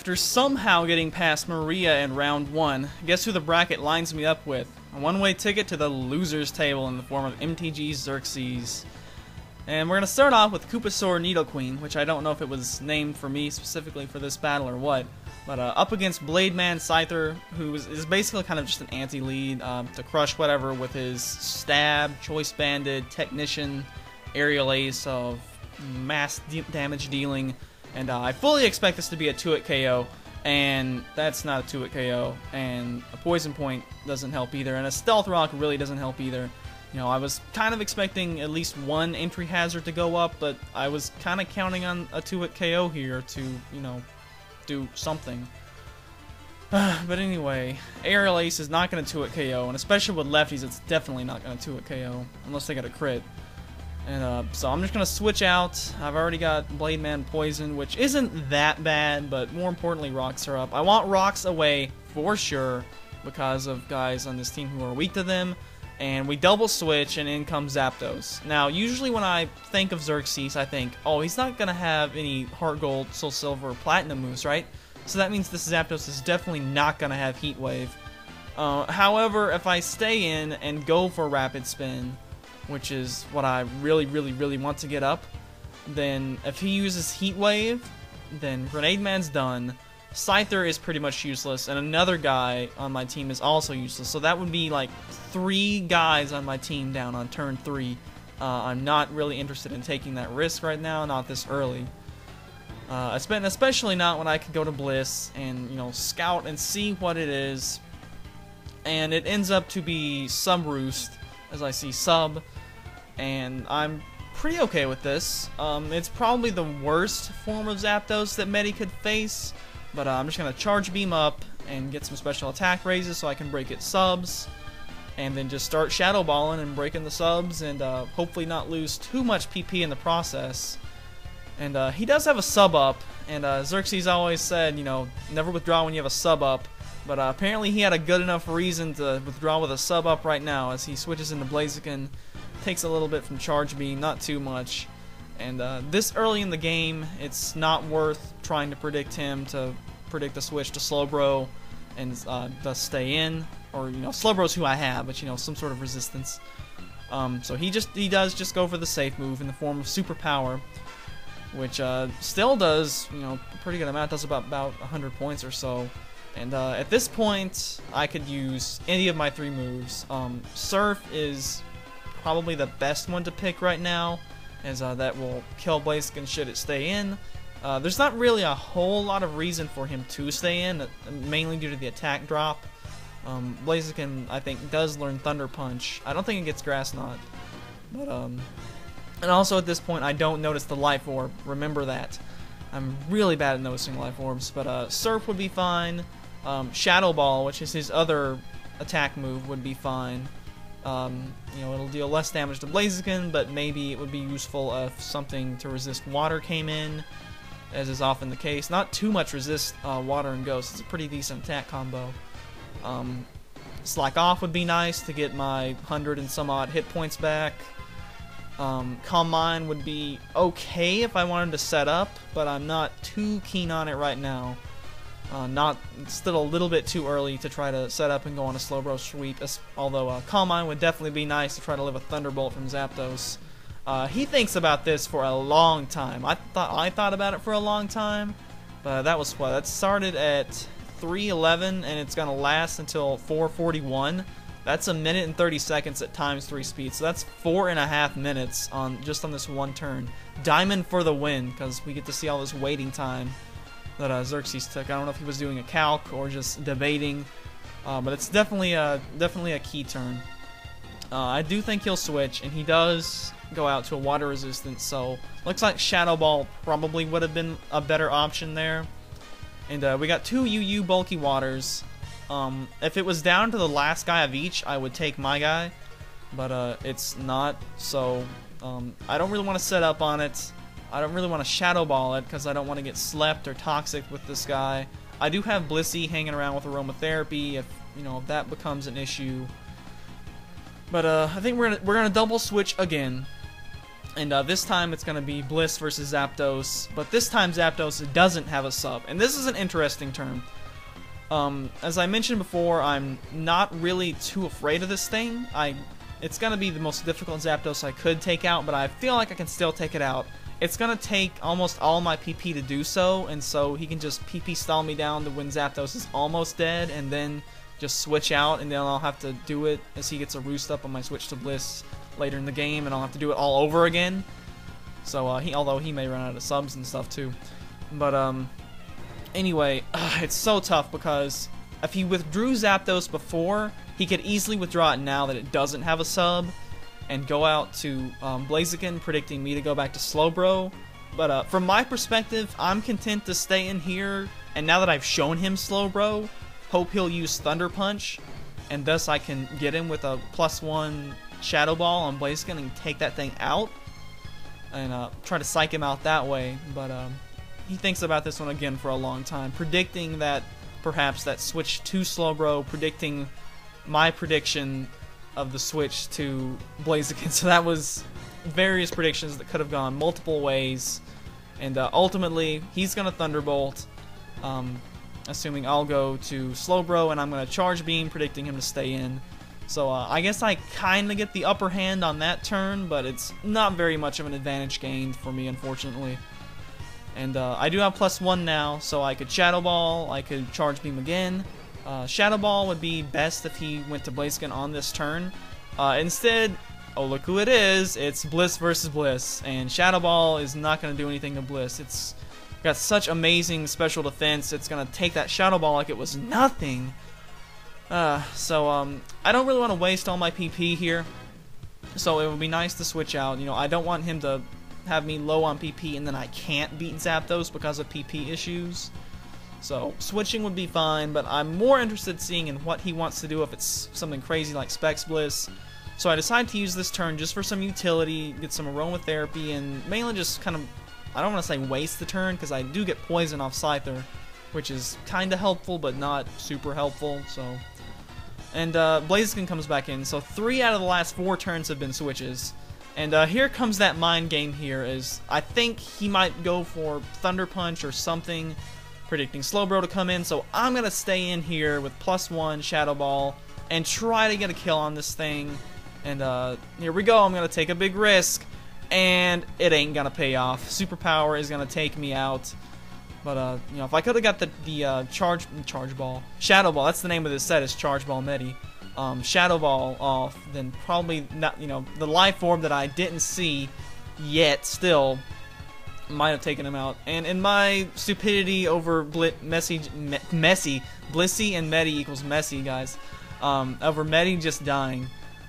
After somehow getting past Maria in round 1, guess who the bracket lines me up with? A one-way ticket to the loser's table in the form of MTGXerxes. And we're going to start off with Koopasaur Nidoqueen, which I don't know if it was named for me specifically for this battle or what. But up against Blademan Scyther, who is basically kind of just an anti-lead to crush whatever with his Stab, Choice Banded, Technician, Aerial Ace of mass damage dealing. And I fully expect this to be a 2-hit KO, and that's not a 2-hit KO, and a Poison Point doesn't help either, and a Stealth Rock really doesn't help either. You know, I was kind of expecting at least one entry hazard to go up, but I was kind of counting on a 2-hit KO here to, you know, do something. But anyway, Aerial Ace is not going to 2-hit KO, and especially with lefties, it's definitely not going to 2-hit KO, unless they get a crit. And so I'm just going to switch out. I've already got Blademan Poison, which isn't that bad, but more importantly, Rocks are up. I want Rocks away for sure because of guys on this team who are weak to them. And we double switch, and in comes Zapdos. Now, usually when I think of Xerxes, I think, oh, he's not going to have any Heart Gold, Soul Silver, or Platinum moves, right? So that means this Zapdos is definitely not going to have Heat Wave. However, if I stay in and go for Rapid Spin, which is what I really want to get up, then if he uses Heat Wave, then Grenade Man's done. Scyther is pretty much useless, and another guy on my team is also useless. So that would be like 3 guys on my team down on turn 3. I'm not really interested in taking that risk right now, not this early. Especially not when I could go to Bliss and, you know, scout and see what it is. And it ends up to be Sub Roost, as I see Sub. And I'm pretty okay with this. It's probably the worst form of Zapdos that Medi could face, but I'm just going to Charge Beam up and get some special attack raises so I can break its subs, and then just start Shadow Balling and breaking the subs, and hopefully not lose too much PP in the process. And he does have a sub up, and Xerxes always said, you know, never withdraw when you have a sub up, but apparently he had a good enough reason to withdraw with a sub up right now as he switches into Blaziken. Takes a little bit from Charge Beam, not too much. And this early in the game, it's not worth trying to predict him to predict the switch to Slowbro and thus stay in. Or, you know, Slowbro's who I have, but, you know, some sort of resistance. So he does just go for the safe move in the form of Super Power, which still does, you know, a pretty good amount. Does about 100 points or so. And at this point, I could use any of my 3 moves. Surf is probably the best one to pick right now, as that will kill Blaziken should it stay in. There's not really a whole lot of reason for him to stay in, mainly due to the attack drop. Blaziken, I think, does learn Thunder Punch. I don't think it gets Grass Knot. But, and also at this point, I don't notice the Life Orb. Remember that. I'm really bad at noticing Life Orbs, but Surf would be fine. Shadow Ball, which is his other attack move, would be fine. You know, it'll deal less damage to Blaziken, but maybe it would be useful if something to resist water came in, as is often the case. Not too much resist water and ghost. It's a pretty decent attack combo. Slack Off would be nice to get my 100 and some odd hit points back. Calm Mind would be okay if I wanted to set up, but I'm not too keen on it right now. It's still a little bit too early to try to set up and go on a Slowbro sweep, although Calm Mind would definitely be nice to try to live a Thunderbolt from Zapdos. He thinks about this for a long time. I thought about it for a long time, but that was what? That started at 3:11 and it's gonna last until 4:41. That's a minute and 30 seconds at times 3 speed, so that's 4.5 minutes just on this one turn. Diamond for the win, because we get to see all this waiting time that Xerxes took. I don't know if he was doing a calc or just debating, but it's definitely a key turn. I do think he'll switch, and he does go out to a water resistance, so looks like Shadow Ball probably would have been a better option there. And we got 2 UU bulky waters. If it was down to the last guy of each, I would take my guy, but it's not, so I don't really want to set up on it. I don't really want to Shadow Ball it because I don't want to get slept or toxic with this guy. I do have Blissey hanging around with Aromatherapy if, you know, if that becomes an issue. But I think we're gonna double switch again. And this time it's going to be Bliss versus Zapdos, but this time Zapdos doesn't have a sub. And this is an interesting turn. As I mentioned before, I'm not really too afraid of this thing. It's going to be the most difficult Zapdos I could take out, but I feel like I can still take it out. It's going to take almost all my PP to do so, and so he can just PP stall me down to when Zapdos is almost dead, and then just switch out, and then I'll have to do it as he gets a roost up on my switch to Bliss later in the game, and I'll have to do it all over again. So, although he may run out of subs and stuff too. But, anyway, it's so tough because if he withdrew Zapdos before, he could easily withdraw it now that it doesn't have a sub, and go out to Blaziken, predicting me to go back to Slowbro. But from my perspective, I'm content to stay in here, and now that I've shown him Slowbro, hope he'll use Thunder Punch, and thus I can get him with a +1 Shadow Ball on Blaziken and take that thing out, and try to psych him out that way. But he thinks about this one again for a long time, predicting that perhaps that switch to Slowbro, predicting my prediction of the switch to Blaziken. So that was various predictions that could have gone multiple ways, and ultimately he's gonna Thunderbolt, assuming I'll go to Slowbro, and I'm gonna Charge Beam, predicting him to stay in. So I guess I kinda get the upper hand on that turn, but it's not very much of an advantage gained for me, unfortunately. And I do have +1 now, so I could Shadow Ball, I could Charge Beam again. Shadow Ball would be best if he went to Blaziken on this turn. Instead, oh look who it is, it's Bliss versus Bliss, and Shadow Ball is not going to do anything to Bliss. It's got such amazing special defense, it's going to take that Shadow Ball like it was nothing. So I don't really want to waste all my PP here, so it would be nice to switch out. You know, I don't want him to have me low on PP and then I can't beat Zapdos because of PP issues. So switching would be fine, but I'm more interested in seeing in what he wants to do if it's something crazy like Specs Bliss. So I decided to use this turn just for some utility, get some aromatherapy, and mainly just kind of, I don't want to say waste the turn, because I do get poison off Scyther, which is kind of helpful, but not super helpful. So, and Blaziken comes back in, so 3 out of the last 4 turns have been switches. And here comes that mind game here, is I think he might go for Thunder Punch or something, predicting Slowbro to come in, so I'm going to stay in here with +1 Shadow Ball and try to get a kill on this thing. And here we go, I'm going to take a big risk, and it ain't going to pay off. Superpower is going to take me out. But, you know, if I could have got the Charge Ball, Shadow Ball, that's the name of this set, is Charge Ball Medi. Shadow Ball off, then probably not, you know, the life form that I didn't see yet still might have taken him out. And in my stupidity over Blissey and Medi equals messy, guys, over Medi just dying,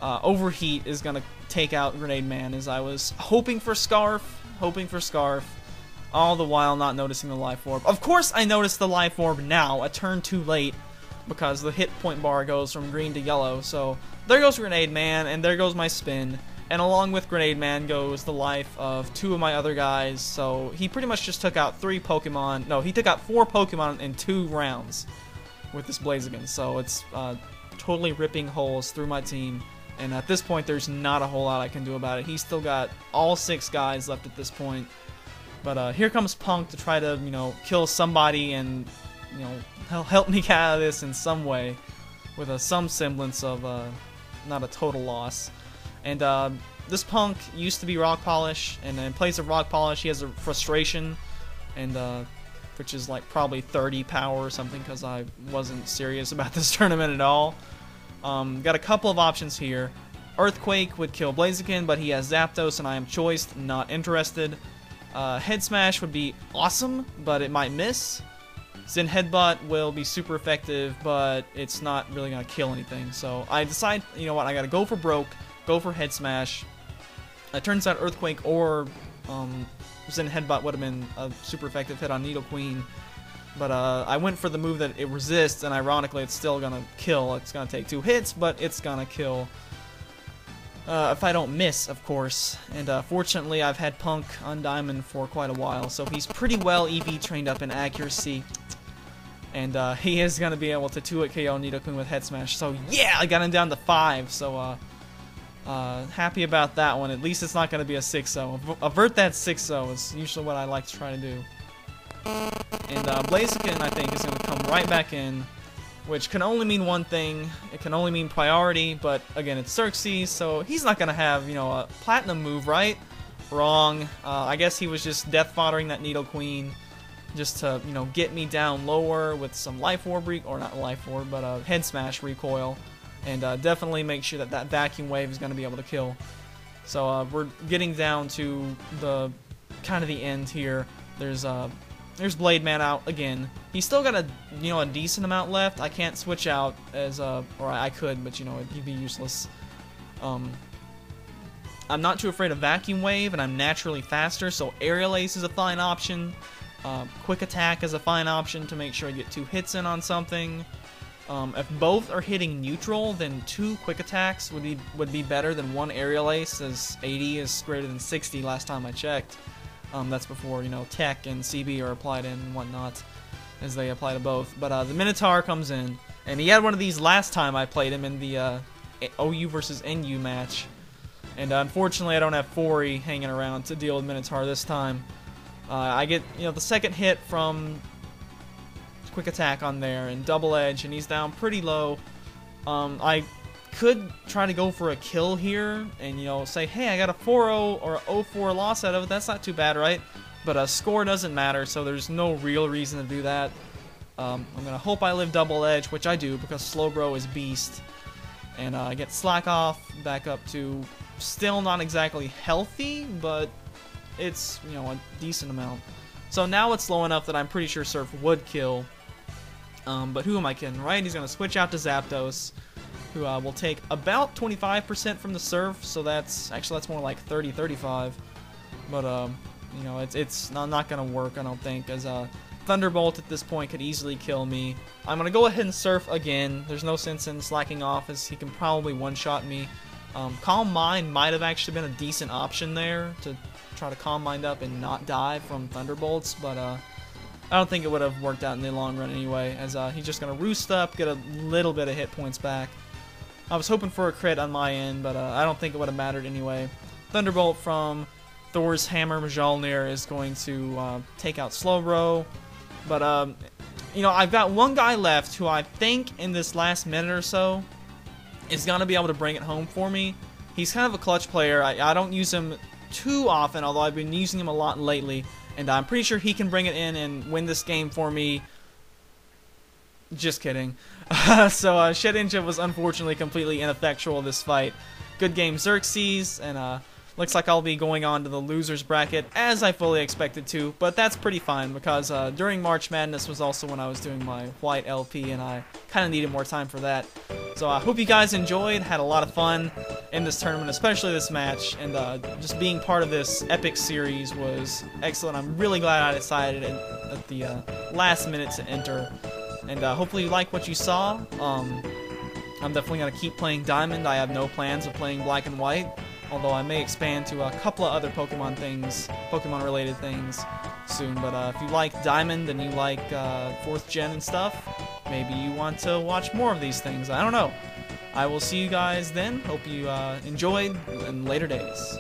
Overheat is gonna take out Grenade Man, as I was hoping for Scarf, all the while not noticing the life orb. Of course I noticed the life orb now, a turn too late, because the hit point bar goes from green to yellow. So there goes Grenade Man, and there goes my spin. And along with Grenade Man goes the life of 2 of my other guys, so he pretty much just took out 3 Pokemon. No, he took out 4 Pokemon in 2 rounds with this Blaziken, so it's totally ripping holes through my team. And at this point, there's not a whole lot I can do about it. He's still got all 6 guys left at this point. But here comes Punk to try to, you know, kill somebody and, you know, help me get out of this in some way, with some semblance of not a total loss. And this Punk used to be Rock Polish, and in place of Rock Polish, he has a Frustration, and which is like probably 30 power or something, because I wasn't serious about this tournament at all. Got a couple of options here. Earthquake would kill Blaziken, but he has Zapdos, and I am choiced, not interested. Head Smash would be awesome, but it might miss. Zen Headbutt will be super effective, but it's not really going to kill anything. So I decide, you know what, I got to go for broke. Go for Head Smash. It turns out Earthquake or Zen Headbutt would have been a super effective hit on Nidoqueen. But I went for the move that it resists, and ironically it's still going to kill. It's going to take 2 hits, but it's going to kill. If I don't miss, of course. And fortunately I've had Punk on Diamond for quite a while, so he's pretty well EV trained up in accuracy. And he is going to be able to 2-hit KO Nidoqueen with Head Smash. So yeah, I got him down to 5, so Happy about that one. At least it's not going to be a 6-0. Avert that 6-0 is usually what I like to try to do. And Blaziken, I think, is going to come right back in, which can only mean one thing. It can only mean priority, but again, it's Xerxes, so he's not going to have, you know, a platinum move, right? Wrong. I guess he was just death foddering that Needle Queen just to, you know, get me down lower with some Life Orb, or not Life Orb, but Head Smash recoil. And definitely make sure that that Vacuum Wave is going to be able to kill. So we're getting down to the kind of the end here. There's Blade Man out again. He's still got a, you know, a decent amount left. I can't switch out as or I could, but you know, it'd be useless. I'm not too afraid of Vacuum Wave, and I'm naturally faster, so Aerial Ace is a fine option. Quick Attack is a fine option to make sure I get 2 hits in on something. If both are hitting neutral, then 2 Quick Attacks would be better than 1 Aerial Ace, as 80 is greater than 60 last time I checked. That's before, you know, Tech and CB are applied in and whatnot, as they apply to both. But the Minotaur comes in, and he had one of these last time I played him in the OU versus NU match. And unfortunately, I don't have Fori hanging around to deal with Minotaur this time. I get, you know, the second hit from Quick Attack on there and Double Edge, and he's down pretty low. I could try to go for a kill here and, you know, say, hey, I got a 4-0 or a 0-4 loss out of it. That's not too bad, right? But a score doesn't matter, so there's no real reason to do that. I'm gonna hope I live Double Edge, which I do because Slowbro is beast, and I get Slack Off back up to still not exactly healthy, but it's, you know, a decent amount. So now it's low enough that I'm pretty sure Surf would kill. But who am I kidding, right? He's going to switch out to Zapdos, who will take about 25% from the Surf, so that's more like 30-35. But, you know, it's not going to work, I don't think, as Thunderbolt at this point could easily kill me. I'm going to go ahead and Surf again. There's no sense in slacking off, as he can probably one-shot me. Calm Mind might have actually been a decent option there to try to Calm Mind up and not die from Thunderbolts, but I don't think it would have worked out in the long run anyway, as he's just going to Roost up, get a little bit of hit points back. I was hoping for a crit on my end, but I don't think it would have mattered anyway. Thunderbolt from Thor's Hammer Mjolnir is going to take out Slowbro, but you know, I've got one guy left who I think in this last minute or so is going to be able to bring it home for me. He's kind of a clutch player. I don't use him too often, although I've been using him a lot lately, and I'm pretty sure he can bring it in and win this game for me. Just kidding. So Shedinja was unfortunately completely ineffectual this fight. Good game, Xerxes, and looks like I'll be going on to the losers bracket as I fully expected to, but that's pretty fine because during March Madness was also when I was doing my white LP, and I kind of needed more time for that. So I hope you guys enjoyed, had a lot of fun in this tournament, especially this match, and just being part of this epic series was excellent. I'm really glad I decided at the last minute to enter, and hopefully you like what you saw. I'm definitely going to keep playing Diamond. I have no plans of playing Black and White, although I may expand to a couple of other Pokemon things, Pokemon-related things soon. But if you like Diamond and you like 4th Gen and stuff, maybe you want to watch more of these things. I don't know. I will see you guys then. Hope you enjoyed in later days.